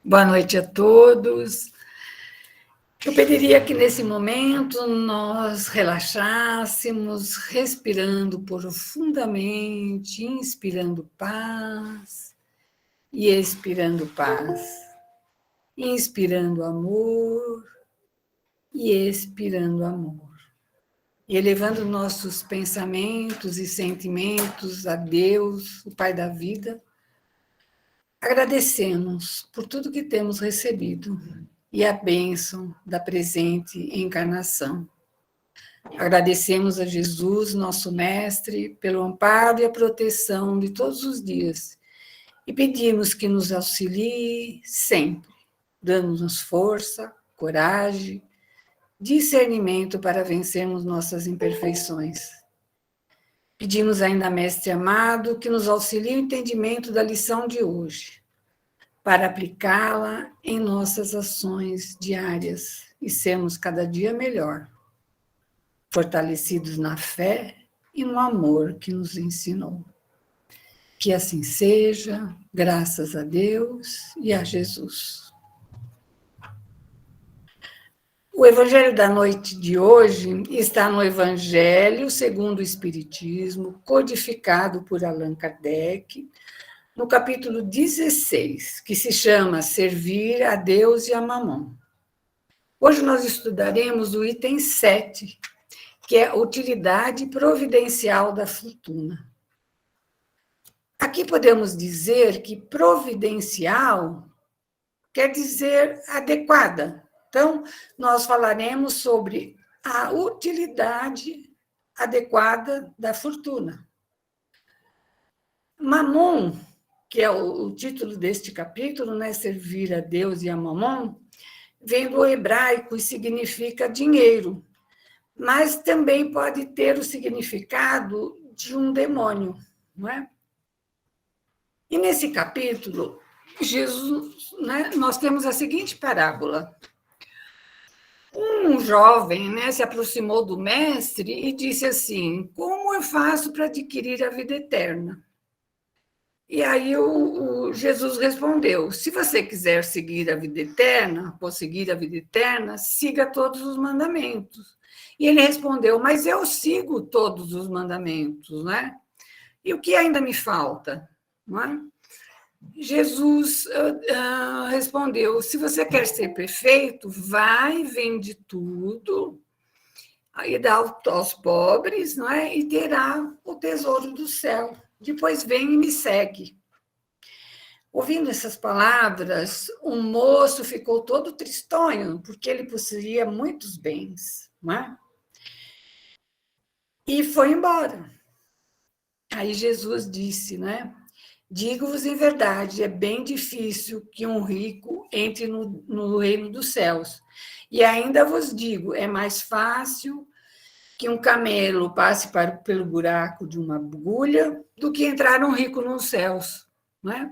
Boa noite a todos. Eu pediria que nesse momento nós relaxássemos, respirando profundamente, inspirando paz e expirando paz, inspirando amor e expirando amor, e elevando nossos pensamentos e sentimentos a Deus, o Pai da vida. Agradecemos por tudo que temos recebido e a bênção da presente encarnação. Agradecemos a Jesus, nosso Mestre, pelo amparo e a proteção de todos os dias e pedimos que nos auxilie sempre, dando-nos força, coragem, discernimento para vencermos nossas imperfeições. Pedimos ainda, Mestre amado, que nos auxilie o entendimento da lição de hoje, para aplicá-la em nossas ações diárias e sermos cada dia melhor, fortalecidos na fé e no amor que nos ensinou. Que assim seja, graças a Deus e a Jesus. O Evangelho da noite de hoje está no Evangelho segundo o Espiritismo, codificado por Allan Kardec, no capítulo 16, que se chama Servir a Deus e a Mamon. Hoje nós estudaremos o item 7, que é a utilidade providencial da fortuna. Aqui podemos dizer que providencial quer dizer adequada. Então, nós falaremos sobre a utilidade adequada da fortuna. Mamon, que é o título deste capítulo, né? Servir a Deus e a Mamon, vem do hebraico e significa dinheiro, mas também pode ter o significado de um demônio, não é? E nesse capítulo, Jesus, né, nós temos a seguinte parábola. Um jovem, né, se aproximou do mestre e disse assim: como eu faço para adquirir a vida eterna? E aí Jesus respondeu: se você quiser seguir a vida eterna, conseguir a vida eterna, siga todos os mandamentos. E ele respondeu: mas eu sigo todos os mandamentos, né? E o que ainda me falta? Não é? Jesus respondeu: se você quer ser perfeito, vai, vende tudo, e dá aos pobres, não é? E terá o tesouro do céu. Depois vem e me segue. Ouvindo essas palavras, o moço ficou todo tristonho, porque ele possuía muitos bens, não é? E foi embora. Aí Jesus disse, né? Digo-vos em verdade, é bem difícil que um rico entre no reino dos céus. E ainda vos digo, é mais fácil que um camelo passe pelo buraco de uma agulha do que entrar um rico nos céus, não é?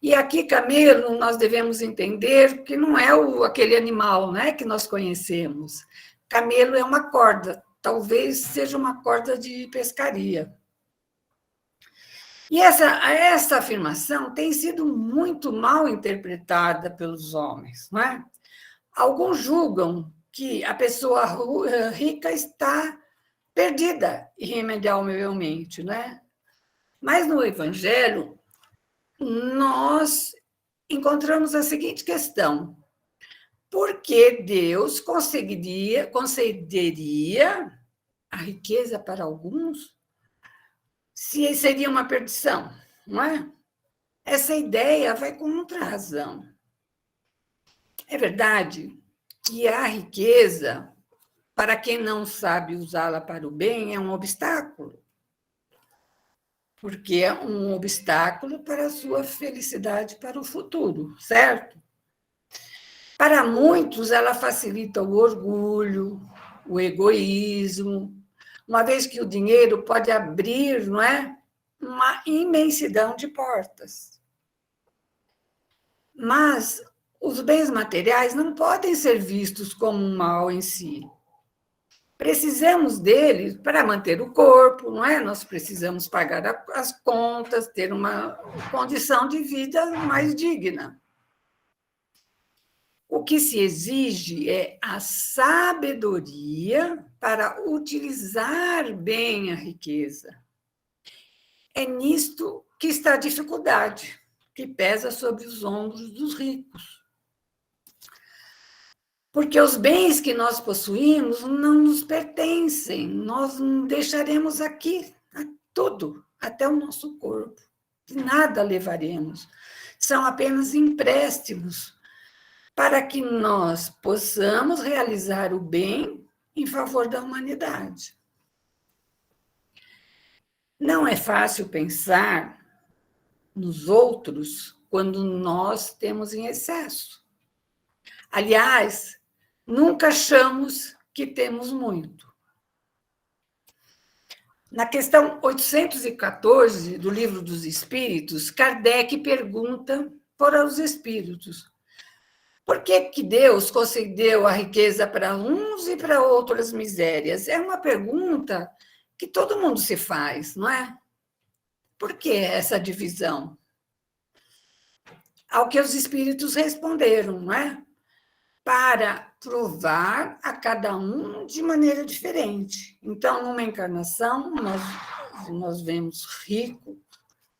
E aqui, camelo, nós devemos entender que não é aquele animal, né, que nós conhecemos. Camelo é uma corda, talvez seja uma corda de pescaria. E essa afirmação tem sido muito mal interpretada pelos homens, não é? Alguns julgam que a pessoa rica está perdida irremediavelmente, né? Mas no Evangelho, nós encontramos a seguinte questão: por que Deus concederia a riqueza para alguns se seria uma perdição, não é? Essa ideia vai contra a razão. É verdade que a riqueza, para quem não sabe usá-la para o bem, é um obstáculo, porque é um obstáculo para a sua felicidade para o futuro, certo? Para muitos, ela facilita o orgulho, o egoísmo, uma vez que o dinheiro pode abrir, não é, uma imensidão de portas. Mas os bens materiais não podem ser vistos como um mal em si. Precisamos deles para manter o corpo, não é? Nós precisamos pagar as contas, ter uma condição de vida mais digna. O que se exige é a sabedoria para utilizar bem a riqueza. É nisto que está a dificuldade, que pesa sobre os ombros dos ricos. Porque os bens que nós possuímos não nos pertencem, nós deixaremos aqui tudo, até o nosso corpo. Nada levaremos. São apenas empréstimos para que nós possamos realizar o bem em favor da humanidade. Não é fácil pensar nos outros quando nós temos em excesso. Aliás, nunca achamos que temos muito. Na questão 814 do Livro dos Espíritos, Kardec pergunta para os espíritos: por que Deus concedeu a riqueza para uns e para outras misérias? É uma pergunta que todo mundo se faz, não é? Por que essa divisão? Ao que os espíritos responderam, não é? Para provar a cada um de maneira diferente. Então, numa encarnação, nós vemos rico,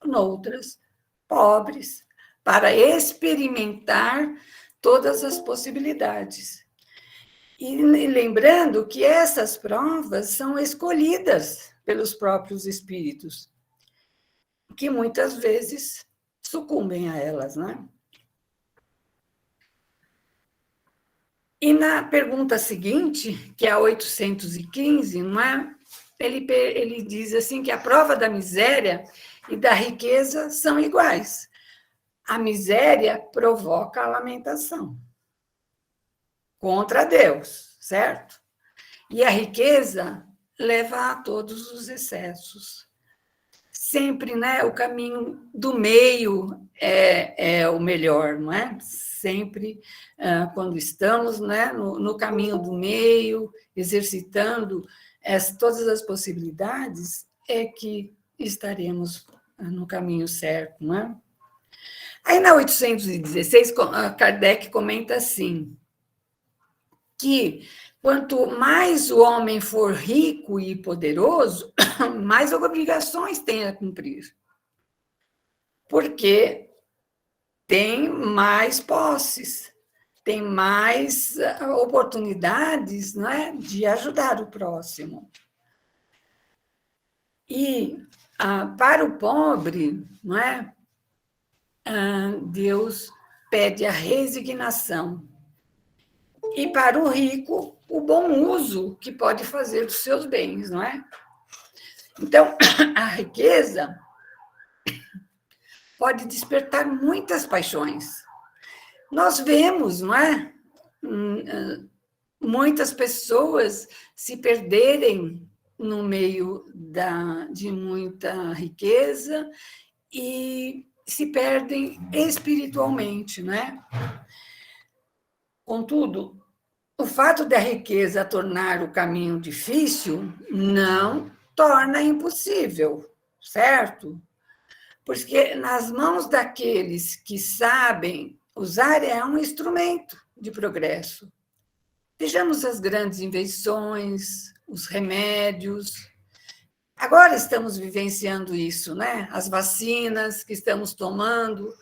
noutras, pobres, para experimentar todas as possibilidades. E lembrando que essas provas são escolhidas pelos próprios espíritos, que muitas vezes sucumbem a elas, né? E na pergunta seguinte, que é a 815, não é? Ele diz assim que a prova da miséria e da riqueza são iguais. A miséria provoca a lamentação contra Deus, certo? E a riqueza leva a todos os excessos. Sempre, né, o caminho do meio é o melhor, não é? Sempre, quando estamos, né, no caminho do meio, exercitando todas as possibilidades, é que estaremos no caminho certo, não é? Aí, na 816, Kardec comenta assim, que quanto mais o homem for rico e poderoso, mais obrigações tem a cumprir. Porque tem mais posses, tem mais oportunidades, não é, de ajudar o próximo. E para o pobre, não é, Deus pede a resignação. E para o rico, o bom uso que pode fazer dos seus bens, não é? Então, a riqueza pode despertar muitas paixões. Nós vemos, não é? Muitas pessoas se perderem no meio de muita riqueza e se perdem espiritualmente, não é? Contudo, o fato da riqueza tornar o caminho difícil não torna impossível, certo? Porque nas mãos daqueles que sabem usar é um instrumento de progresso. Vejamos as grandes invenções, os remédios. Agora estamos vivenciando isso, né? As vacinas que estamos tomando.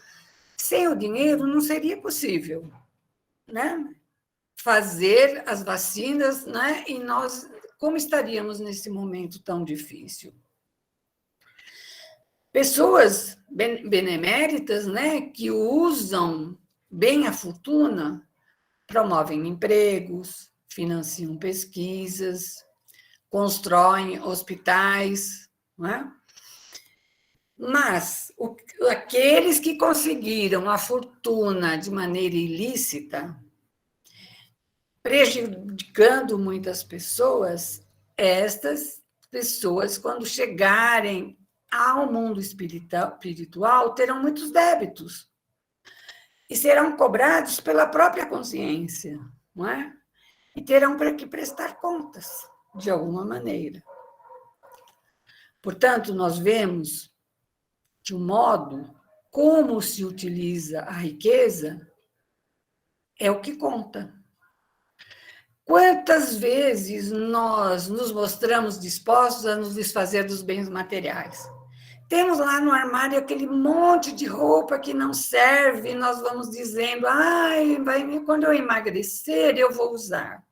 Sem o dinheiro não seria possível, né? Fazer as vacinas, né? E nós, como estaríamos nesse momento tão difícil? Pessoas beneméritas, né, que usam bem a fortuna, promovem empregos, financiam pesquisas, constroem hospitais, não é? Mas aqueles que conseguiram a fortuna de maneira ilícita, prejudicando muitas pessoas, estas pessoas, quando chegarem ao mundo espiritual, terão muitos débitos e serão cobrados pela própria consciência, não é? E terão para que prestar contas, de alguma maneira. Portanto, nós vemos que o modo como se utiliza a riqueza é o que conta. Quantas vezes nós nos mostramos dispostos a nos desfazer dos bens materiais? Temos lá no armário aquele monte de roupa que não serve, e nós vamos dizendo, quando eu emagrecer, eu vou usar.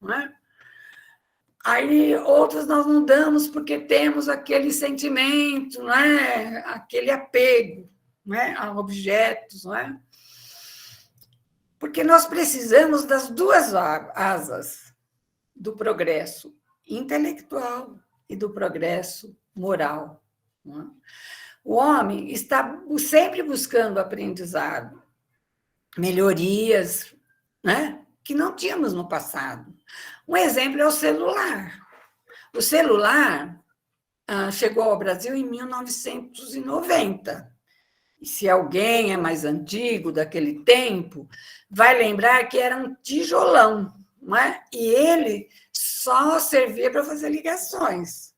Não é? Aí outros nós não damos porque temos aquele sentimento, não é? Aquele apego, não é? A objetos, não é? Porque nós precisamos das duas asas do progresso intelectual e do progresso moral. Não é? O homem está sempre buscando aprendizado, melhorias, né? Que não tínhamos no passado. Um exemplo é o celular. O celular chegou ao Brasil em 1990. E se alguém é mais antigo daquele tempo, vai lembrar que era um tijolão, não é? E ele só servia para fazer ligações.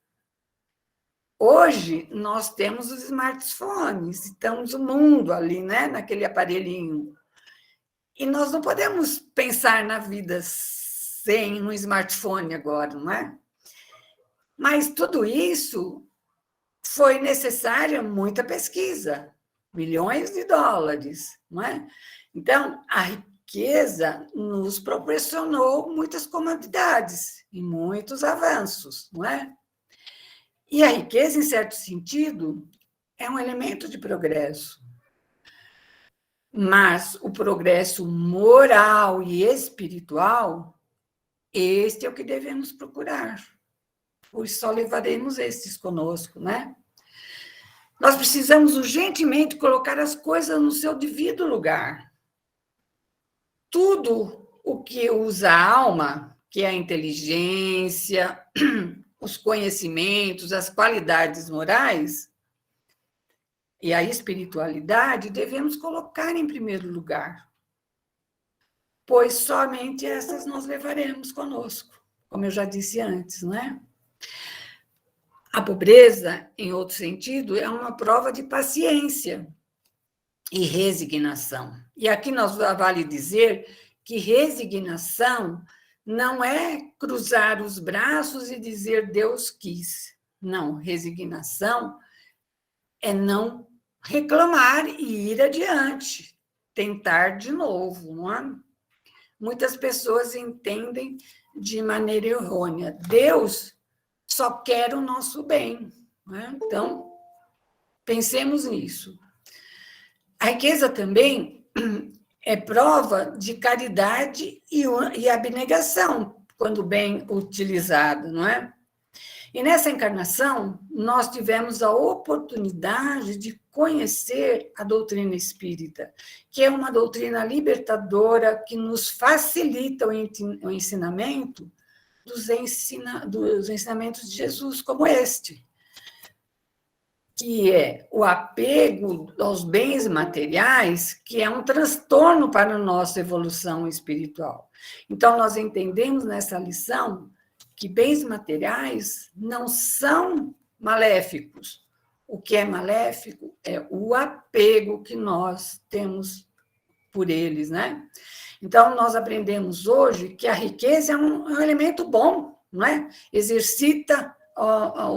Hoje, nós temos os smartphones, estamos o mundo ali, né? Naquele aparelhinho. E nós não podemos pensar na vida sem um smartphone agora, não é? Mas tudo isso foi necessária muita pesquisa, milhões de dólares, não é? Então, a riqueza nos proporcionou muitas comodidades e muitos avanços, não é? E a riqueza, em certo sentido, é um elemento de progresso. Mas o progresso moral e espiritual, este é o que devemos procurar, pois só levaremos estes conosco, né? Nós precisamos urgentemente colocar as coisas no seu devido lugar. Tudo o que usa a alma, que é a inteligência, os conhecimentos, as qualidades morais e a espiritualidade, devemos colocar em primeiro lugar, pois somente essas nós levaremos conosco, como eu já disse antes, não é? A pobreza, em outro sentido, é uma prova de paciência e resignação. E aqui nós vale dizer que resignação não é cruzar os braços e dizer Deus quis. Não, resignação é não reclamar e ir adiante, tentar de novo, não é? Muitas pessoas entendem de maneira errônea. Deus só quer o nosso bem, não é? Então, pensemos nisso. A riqueza também é prova de caridade e abnegação, quando bem utilizada, não é? E nessa encarnação, nós tivemos a oportunidade de conhecer a doutrina espírita, que é uma doutrina libertadora que nos facilita o ensinamento dos ensinamentos de Jesus, como este, que é o apego aos bens materiais, que é um transtorno para a nossa evolução espiritual. Então, nós entendemos nessa lição que bens materiais não são maléficos. O que é maléfico é o apego que nós temos por eles, né? Então, nós aprendemos hoje que a riqueza é um elemento bom, não é? Exercita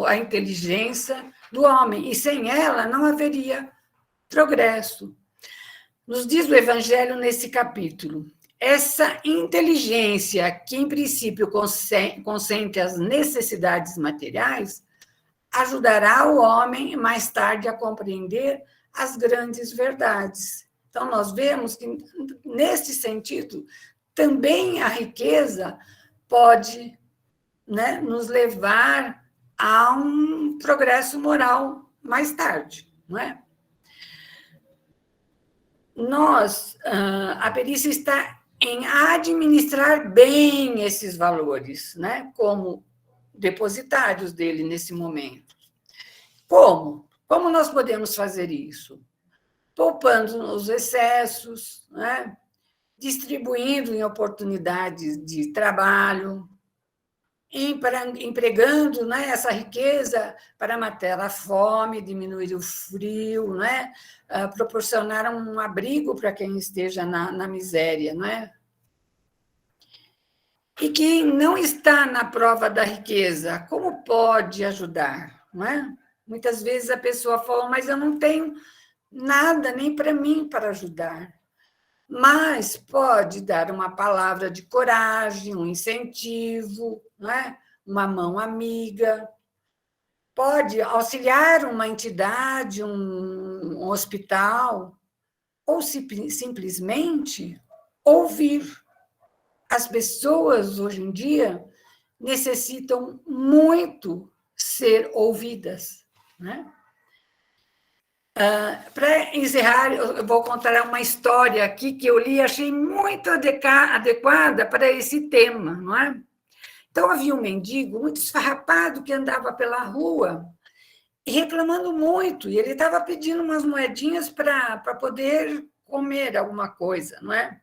a inteligência do homem, e sem ela não haveria progresso. Nos diz o Evangelho nesse capítulo, essa inteligência que, em princípio, consente as necessidades materiais, ajudará o homem mais tarde a compreender as grandes verdades. Então, nós vemos que, nesse sentido, também a riqueza pode, né, nos levar a um progresso moral mais tarde, não é? A perícia está em administrar bem esses valores, né, como depositários dele nesse momento. Como? Como nós podemos fazer isso? Poupando os excessos, né, distribuindo em oportunidades de trabalho, empregando, né, essa riqueza para matar a fome, diminuir o frio, né, proporcionar um abrigo para quem esteja na miséria, né? E quem não está na prova da riqueza, como pode ajudar, não é? Muitas vezes a pessoa fala, mas eu não tenho nada nem para mim para ajudar. Mas pode dar uma palavra de coragem, um incentivo, não é? Uma mão amiga, pode auxiliar uma entidade, um hospital, ou simplesmente ouvir. As pessoas, hoje em dia, necessitam muito ser ouvidas, né? Para encerrar, eu vou contar uma história aqui que eu li e achei muito adequada para esse tema, não é? Então, havia um mendigo muito esfarrapado que andava pela rua e reclamando muito, e ele estava pedindo umas moedinhas para poder comer alguma coisa, não é?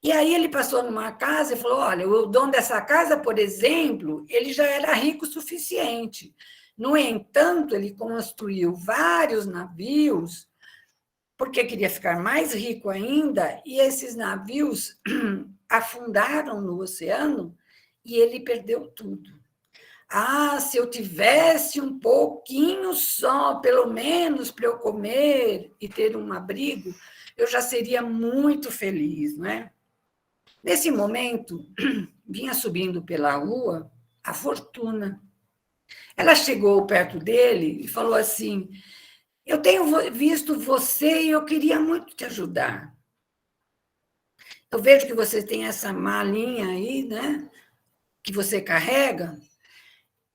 E aí ele passou numa casa e falou, olha, o dono dessa casa, por exemplo, ele já era rico o suficiente. No entanto, ele construiu vários navios, porque queria ficar mais rico ainda, e esses navios afundaram no oceano e ele perdeu tudo. Ah, se eu tivesse um pouquinho só, pelo menos, para eu comer e ter um abrigo, eu já seria muito feliz, não é? Nesse momento, vinha subindo pela rua a Fortuna. Ela chegou perto dele e falou assim, eu tenho visto você e eu queria muito te ajudar. Eu vejo que você tem essa malinha aí, né, que você carrega.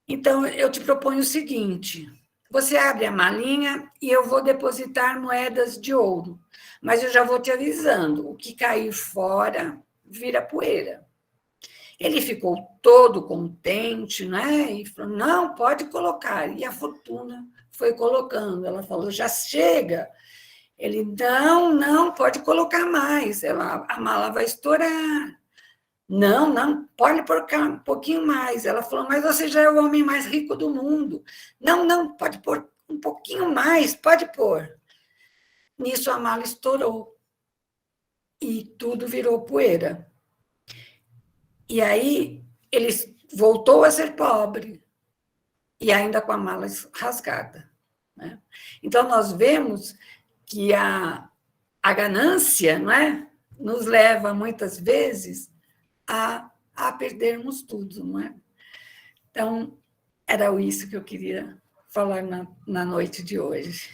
Então, eu te proponho o seguinte, você abre a malinha e eu vou depositar moedas de ouro. Mas eu já vou te avisando, o que cair fora vira poeira. Ele ficou todo contente, né? E falou, não, pode colocar. E a Fortuna foi colocando. Ela falou, já chega. Ele, não, pode colocar mais. A mala vai estourar. Não, pode pôr um pouquinho mais. Ela falou, mas você já é o homem mais rico do mundo. Não, pode pôr um pouquinho mais, pode pôr. Nisso a mala estourou. E tudo virou poeira. E aí ele voltou a ser pobre, e ainda com a mala rasgada, né? Então, nós vemos que a ganância, não é? Nos leva, muitas vezes, a perdermos tudo, não é? Então, era isso que eu queria falar na noite de hoje.